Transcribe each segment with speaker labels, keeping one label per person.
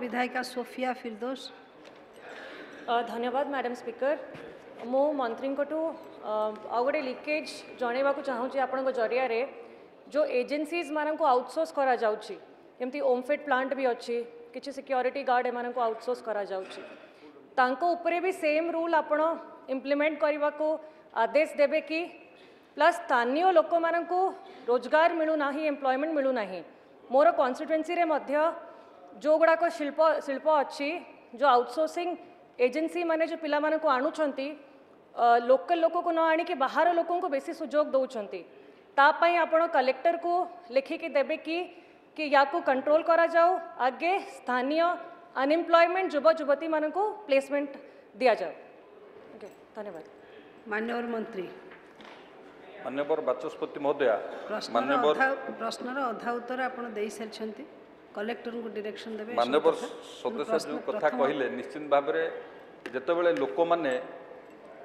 Speaker 1: विधायिका सोफिया फिरदोस।
Speaker 2: धन्यवाद madam speaker. मो मंत्री को आ गए लिकेज जनवा चाहूँगी आपण जरिया जो एजेंसीज मान को आउटसोर्स करा जाउची एमती ओमफेड प्लांट भी अच्छी किसी सिक्योरिटी गार्ड एम को आउटसोर्स करा जाउची तांको उपरे भी सेम रूल आपण इम्प्लीमेंट करने को आदेश देबे कि प्लस स्थानीय लोक मान को रोजगार मिलूना एम्प्लॉयमेंट मिलूना मोर कॉन्स्टिट्युएंसी रे मध्य जो गुड़ाक शिल्प शिल्प अच्छी जो आउटसोर्सिंग एजेंसी माने जो पिला माने को आणुछंती लोकल लोक को न आनिक बाहर लोक को बेसी सुजोग दौरान तापाई आपण कलेक्टर को लिखिकी देबे कि या को कंट्रोल करा जाओ आगे स्थानीय अनएम्प्लॉयमेंट युवा युवती मान को प्लेसमेंट दिया जाओ। धन्यवाद।
Speaker 1: माननीय मंत्री
Speaker 3: माननीय बाचस्पति महोदया
Speaker 1: प्रश्नर अधा उत्तर आपण देई सारछंती कलेक्टर को डायरेक्शन देबे।
Speaker 3: माननीय सदस्य जो कथा कहले निश्चित भाव में जेतेबेले लोक माने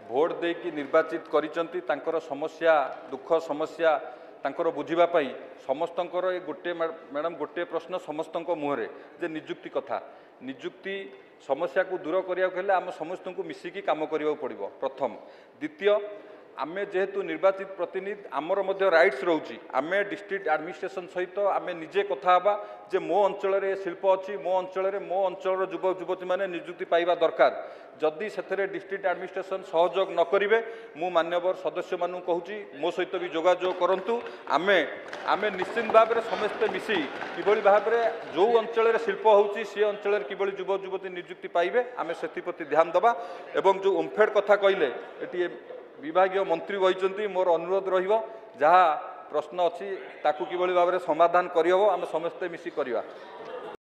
Speaker 3: भोट देकी निर्वाचित करिसंती तांकर समस्या दुख समस्या तांकर बुझिबा पई समस्तंकर गोटे मैडम गोटे प्रश्न समस्तंक मुहरे जे नियुक्ति कथा नियुक्ति समस्या को दूर करिया हेले आम समस्त को मिसिकी काम करिया पड़िबो प्रथम। द्वितीय आमे जेहेतु निर्वाचित प्रतिनिधि आमर मध्य राइट्स रोची आमे डिस्ट्रिक्ट एडमिनिस्ट्रेशन सहित आमे निजे कथा हबा जे मो अंचल रे शिल्प अच्छी मो अंचल रे मो अंचल युवक युवती माने नियुक्ति पाइबा दरकार जदि सेथरे डिस्ट्रिक्ट एडमिनिस्ट्रेशन सहयोग न करिवे मु मान्यवर सदस्य मानु कहूची मो सहित भी जोगाजोग करंतु आमे आमे निश्चित भाव में समस्ते मिसी किभली भाव में जो अंचल रे शिल्प होउची से अंचल रे किभली युवक युवती नियुक्ति पाइबे आमे सेति प्रति ध्यान दबा एवं जो ओमफेड कथा कहले एटी विभागीय मंत्री बहिचंती मोर अनुरोध रहिबो जहाँ प्रश्न अच्छी ताकू किभली भाव में समाधान करहब आम समस्ते मिसी करिवा।